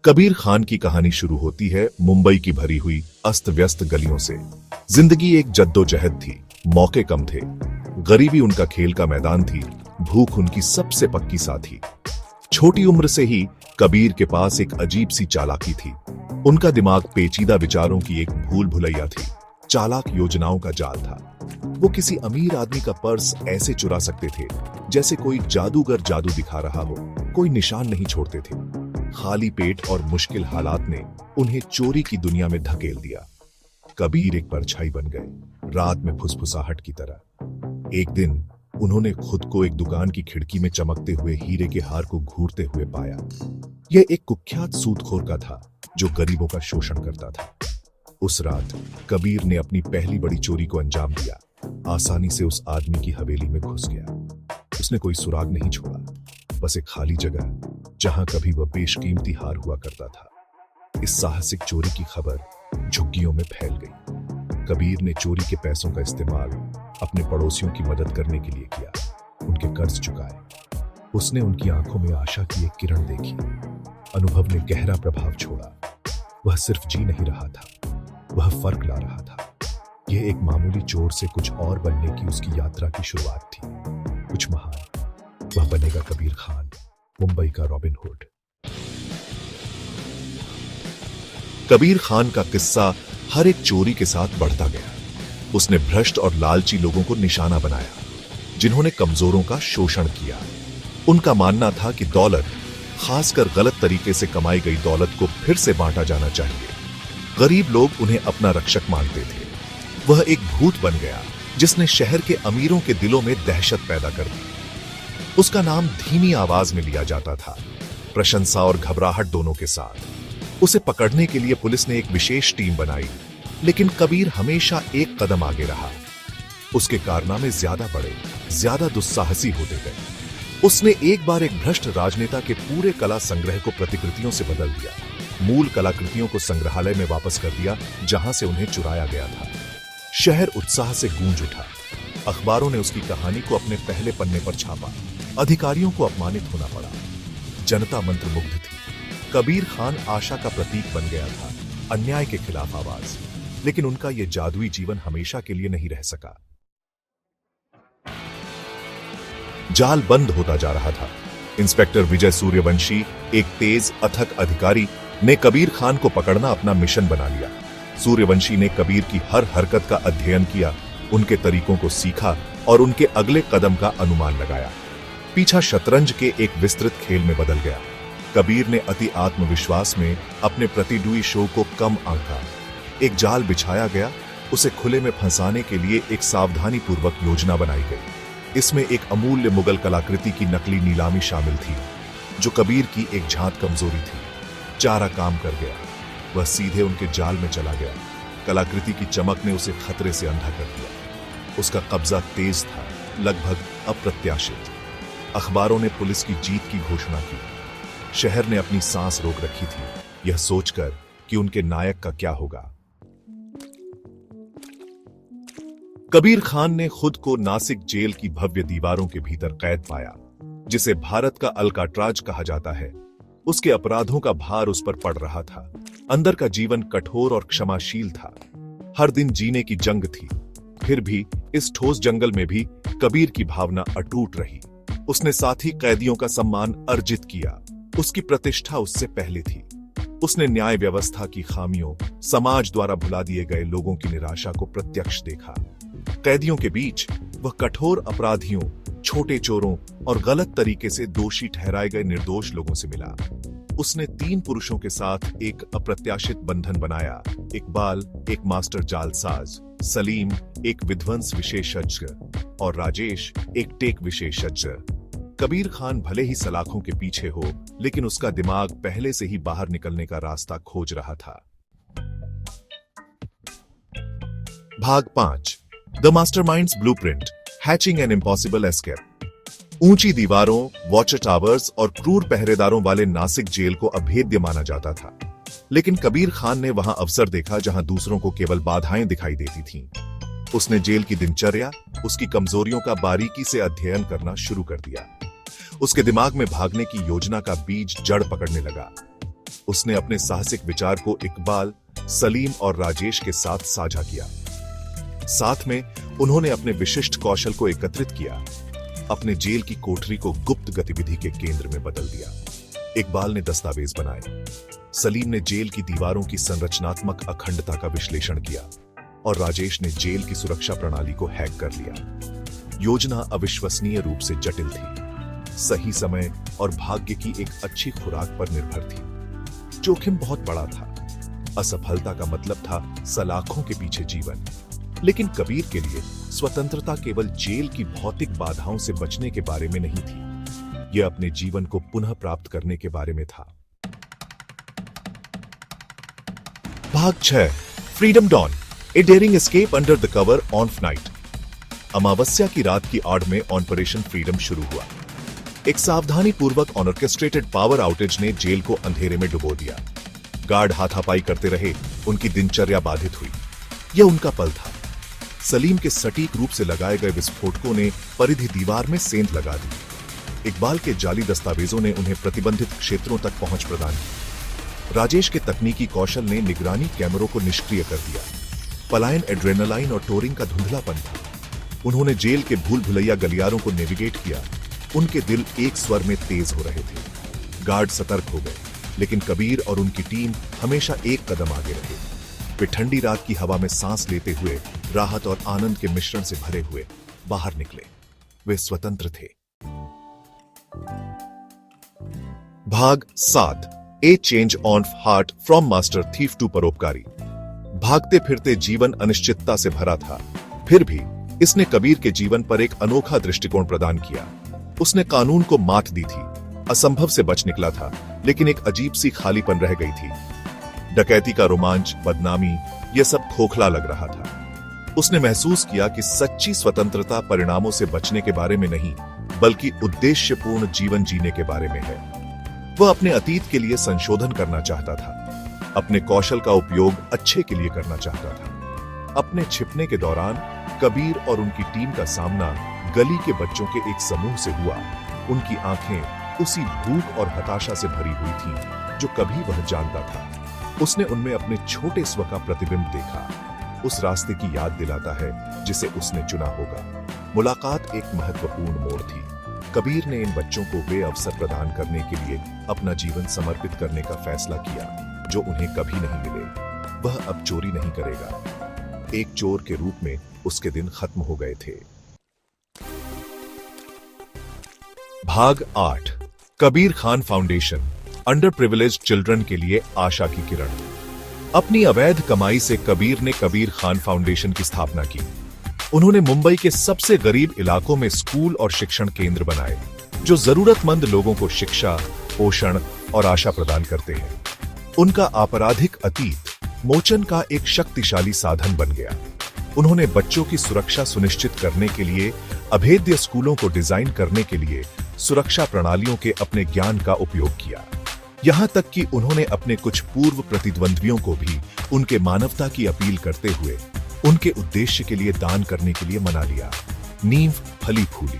कबीर खान की कहानी शुरू होती है मुंबई की भरी हुई अस्त व्यस्त गलियों से। जिंदगी एक जद्दोजहद थी, मौके कम थे, गरीबी उनका खेल का मैदान थी, भूख उनकी सबसे पक्की साथी। छोटी उम्र से ही कबीर के पास एक अजीब सी चालाकी थी। उनका दिमाग पेचीदा विचारों की एक भूल भुलैया थी, चालाक योजनाओं का जाल था। वो किसी अमीर आदमी का पर्स ऐसे चुरा सकते थे जैसे कोई जादूगर जादू दिखा रहा हो, कोई निशान नहीं छोड़ते थे। खाली पेट और मुश्किल हालात ने उन्हें चोरी की दुनिया में धकेल दिया। कबीर एक परछाई बन गए, रात में फुसफुसाहट की तरह। एक दिन उन्होंने खुद को एक दुकान की खिड़की में चमकते हुए हीरे के हार को घूरते हुए पाया। यह एक कुख्यात सूदखोर का था जो गरीबों का शोषण करता था। उस रात कबीर ने अपनी पहली बड़ी चोरी को अंजाम दिया। आसानी से उस आदमी की हवेली में घुस गया। उसने कोई सुराग नहीं छोड़ा, बस एक खाली जगह जहां कभी वह बेशकीमती हार हुआ करता था। इस साहसिक चोरी की खबर झुग्गियों में फैल गई। कबीर ने चोरी के पैसों का इस्तेमाल अपने पड़ोसियों की मदद करने के लिए किया, उनके कर्ज चुकाए। उसने उनकी आंखों में आशा की एक किरण देखी। अनुभव ने गहरा प्रभाव छोड़ा। वह सिर्फ जी नहीं रहा था, वह फर्क ला रहा था। यह एक मामूली चोर से कुछ और बनने की उसकी यात्रा की शुरुआत थी, कुछ महान। वह बनेगा कबीर खान, मुंबई का रॉबिन हुड। कबीर खान का किस्सा हर एक चोरी के साथ बढ़ता गया। उसने भ्रष्ट और लालची लोगों को निशाना बनाया, जिन्होंने कमजोरों का शोषण किया। उनका मानना था कि दौलत, खासकर गलत तरीके से कमाई गई दौलत को फिर से बांटा जाना चाहिए। गरीब लोग उन्हें अपना रक्षक मानते थे। वह एक भूत बन गया जिसने शहर के अमीरों के दिलों में दहशत पैदा कर दी। उसका नाम धीमी आवाज में लिया जाता था, प्रशंसा और घबराहट दोनों के साथ। उसे पकड़ने के लिए पुलिस ने एक विशेष टीम बनाई, लेकिन कबीर हमेशा एक कदम आगे रहा। उसके कारनामे ज्यादा बड़े, ज्यादा दुस्साहसी होते गए। उसने एक बार एक भ्रष्ट राजनेता के पूरे कला संग्रह को प्रतिकृतियों से बदल दिया। मूल कलाकृतियों को संग्रहालय में वापस कर दिया जहां से उन्हें चुराया गया था। शहर उत्साह से गूंज उठा। अखबारों ने उसकी कहानी को अपने पहले पन्ने पर छापा। अधिकारियों को अपमानित होना पड़ा। जनता मंत्रमुग्ध थी। कबीर खान आशा का प्रतीक बन गया था, अन्याय के खिलाफ आवाज। लेकिन उनका यह जादुई जीवन हमेशा के लिए नहीं रह सका। जाल बंद होता जा रहा था। इंस्पेक्टर विजय सूर्यवंशी, एक तेज अथक अधिकारी, ने कबीर खान को पकड़ना अपना मिशन बना लिया। सूर्यवंशी ने कबीर की हर हरकत का अध्ययन किया, उनके तरीकों को सीखा और उनके अगले कदम का अनुमान लगाया। पीछा शतरंज के एक विस्तृत खेल में बदल गया। कबीर ने अति आत्मविश्वास में अपने प्रतिडुई शो को कम आंका। एक जाल बिछाया गया, उसे खुले में फंसाने के लिए एक सावधानी पूर्वक योजना बनाई गई। इसमें एक अमूल्य मुगल कलाकृति की नकली नीलामी शामिल थी, जो कबीर की एक झांत कमजोरी थी। चारा काम कर गया। वह सीधे उनके जाल में चला गया। कलाकृति की चमक ने उसे खतरे से अंधा कर दिया। उसका कब्जा तेज था, लगभग अप्रत्याशित। अखबारों ने पुलिस की जीत की घोषणा की। शहर ने अपनी सांस रोक रखी थी, यह सोचकर कि उनके नायक का क्या होगा। कबीर खान ने खुद को नासिक जेल की भव्य दीवारों के भीतर कैद पाया, जिसे भारत का अल्काट्राज कहा जाता है। उसके अपराधों का भार उस पर पड़ रहा था। अंदर का जीवन कठोर और क्षमाशील था। हर दिन जीने की जंग थी। फिर भी इस ठोस जंगल में भी कबीर की भावना अटूट रही। उसने साथी कैदियों का सम्मान अर्जित किया। उसकी प्रतिष्ठा उससे पहले थी। उसने न्याय व्यवस्था की खामियों, समाज द्वारा भुला दिए गए लोगों की निराशा को प्रत्यक्ष देखा। कैदियों के बीच वह कठोर अपराधियों, छोटे चोरों और गलत तरीके से दोषी ठहराए गए निर्दोष लोगों से मिला। उसने 3 पुरुषों के साथ एक अप्रत्याशित बंधन बनाया। इकबाल, एक मास्टर जालसाज, सलीम, एक विध्वंस विशेषज्ञ और राजेश, एक टेक विशेषज्ञ। कबीर खान भले ही सलाखों के पीछे हो, लेकिन उसका दिमाग पहले से ही बाहर निकलने का रास्ता खोज रहा था। भाग 5, the masterminds blueprint, hatching an impossible escape. ऊंची दीवारों, वॉच टावर्स और क्रूर पहरेदारों वाले नासिक जेल को अभेद्य माना जाता था। लेकिन कबीर खान ने वहां अवसर देखा जहां दूसरों को केवल बाधाएं दिखाई देती थीं। उसने जेल की दिनचर्या, उसकी कमजोरियों का बारीकी से अध्ययन करना शुरू कर दिया। उसके दिमाग में भागने की योजना का बीज जड़ पकड़ने लगा। उसने अपने साहसिक विचार को इकबाल, सलीम और राजेश के साथ साझा किया। साथ में उन्होंने अपने विशिष्ट कौशल को एकत्रित किया, अपने जेल की कोठरी को गुप्त गतिविधि के केंद्र में बदल दिया। इकबाल ने दस्तावेज बनाए, सलीम ने जेल की दीवारों की संरचनात्मक अखंडता का विश्लेषण किया और राजेश ने जेल की सुरक्षा प्रणाली को हैक कर लिया। योजना अविश्वसनीय रूप से जटिल थी, सही समय और भाग्य की एक अच्छी खुराक पर निर्भर थी। जोखिम बहुत बड़ा था, असफलता का मतलब था सलाखों के पीछे जीवन। लेकिन कबीर के लिए स्वतंत्रता केवल जेल की भौतिक बाधाओं से बचने के बारे में नहीं थी, यह अपने जीवन को पुनः प्राप्त करने के बारे में था। भाग 6, freedom dawn, a daring escape under the cover of night. अमावस्या की रात की आड़ में ऑपरेशन फ्रीडम शुरू हुआ। एक सावधानी पूर्वक ऑर्केस्ट्रेटेड पावर आउटेज ने जेल को अंधेरे में डुबो दिया। गार्ड हाथापाई करते रहे, उनकी दिनचर्या बाधित हुई। यह उनका पल था। सलीम के सटीक रूप से लगाए गए विस्फोटकों ने परिधि दीवार में सेंध लगा दी। इकबाल के जाली दस्तावेजों ने उन्हें प्रतिबंधित क्षेत्रों तक पहुंच प्रदान की। राजेश के तकनीकी कौशल ने निगरानी कैमरों को निष्क्रिय कर दिया। पलायन एड्रेनालाइन और टोरिंग का धुंधलापन था। उन्होंने जेल के भूल भुलैया गलियारों को नेविगेट किया। उनके दिल एक स्वर में तेज हो रहे थे। गार्ड सतर्क हो गए, लेकिन कबीर और उनकी टीम हमेशा एक कदम आगे रहे। वे ठंडी रात की हवा में सांस लेते हुए राहत और आनंद के मिश्रण से भरे हुए बाहर निकले। वे स्वतंत्र थे। भाग 7, a change of heart from master thief to परोपकारी। भागते फिरते जीवन अनिश्चितता से भरा था, फिर भी इसने कबीर के जीवन पर एक अनोखा दृष्टिकोण प्रदान किया। उसने कानून को मात दी थी, असंभव से बच निकला था, लेकिन एक अजीब सी खालीपन रह गई थी। डकैती का रोमांच, बदनामी, यह सब खोखला लग रहा था। उसने महसूस किया कि सच्ची स्वतंत्रता परिणामों से बचने के बारे में नहीं, बल्कि उद्देश्यपूर्ण जीवन जीने के बारे में है। वह अपने अतीत के लिए संशोधन करना चाहता था, अपने कौशल का उपयोग अच्छे के लिए करना चाहता था। अपने छिपने के दौरान कबीर और उनकी टीम का सामना गली के बच्चों के एक समूह से हुआ। उनकी आंखें उसी भूख और हताशा से भरी हुई थीं, जो कभी वह जानता था। उसने उनमें अपने छोटे स्व का प्रतिबिंब देखा। उस रास्ते की याद दिलाता है जिसे उसने चुना होगा। मुलाकात एक महत्वपूर्ण मोड़ थी। कबीर ने इन बच्चों को वे अवसर प्रदान करने के लिए अपना जीवन समर्पित करने का फैसला किया जो उन्हें कभी नहीं मिले। वह अब चोरी नहीं करेगा। एक चोर के रूप में उसके दिन खत्म हो गए थे। भाग 8, Kabir Khan foundation, under privileged children के लिए आशा की किरण। अपनी अवैध कमाई से कबीर ने कबीर खान फाउंडेशन की स्थापना की। उन्होंने मुंबई के सबसे गरीब इलाकों में स्कूल और शिक्षण केंद्र बनाए, जो जरूरतमंद लोगों को शिक्षा, पोषण और आशा प्रदान करते हैं। उनका आपराधिक अतीत मोचन का एक शक्तिशाली साधन बन गया। उन्होंने बच्चों की सुरक्षा सुनिश्चित करने के लिए अभेद्य स्कूलों को डिजाइन करने के लिए सुरक्षा प्रणालियों के अपने ज्ञान का उपयोग किया। यहां तक कि उन्होंने अपने कुछ पूर्व प्रतिद्वंद्वियों को भी उनके मानवता की अपील करते हुए उनके उद्देश्य के लिए दान करने के लिए मना लिया। नींव फली फूली।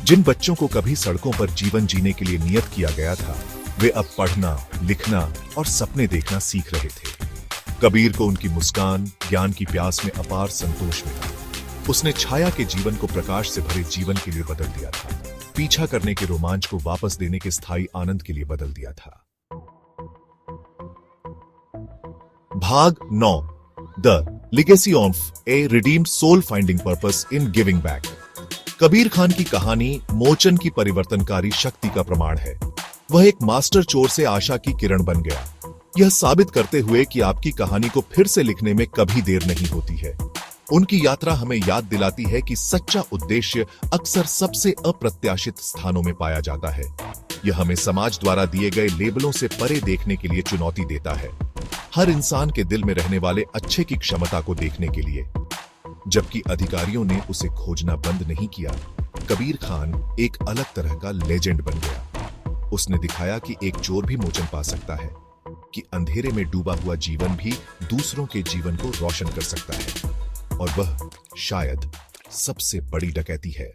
जिन बच्चों को कभी सड़कों पर जीवन जीने के लिए नियत किया गया था, वे अब पढ़ना, लिखना और सपने देखना सीख रहे थे। कबीर को उनकी मुस्कान, ज्ञान की प्यास में अपार संतोष मिला। उसने छाया के जीवन को प्रकाश से भरे जीवन के लिए बदल दिया था, पीछा करने के रोमांच को वापस देने के स्थायी आनंद के लिए बदल दिया था। भाग 9, the legacy of a redeemed soul finding purpose in giving back. Kabir Khan की कहानी मोचन की परिवर्तनकारी शक्ति का प्रमाण है। वह एक मास्टर चोर से आशा की किरण बन गया, यह साबित करते हुए कि आपकी कहानी को फिर से लिखने में कभी देर नहीं होती है। उनकी यात्रा हमें याद दिलाती है कि सच्चा उद्देश्य अक्सर सबसे अप्रत्याशित स्थानों में पाया जाता है। यह हमें समाज द्वारा दिए गए लेबलों से परे देखने के लिए चुनौती देता है, हर इंसान के दिल में रहने वाले अच्छे की क्षमता को देखने के लिए। जबकि अधिकारियों ने उसे खोजना बंद नहीं किया, कबीर खान एक अलग तरह का लेजेंड बन गया। उसने दिखाया कि एक चोर भी मोचन पा सकता है, कि अंधेरे में डूबा हुआ जीवन भी दूसरों के जीवन को रोशन कर सकता है, और वह शायद सबसे बड़ी डकैती है।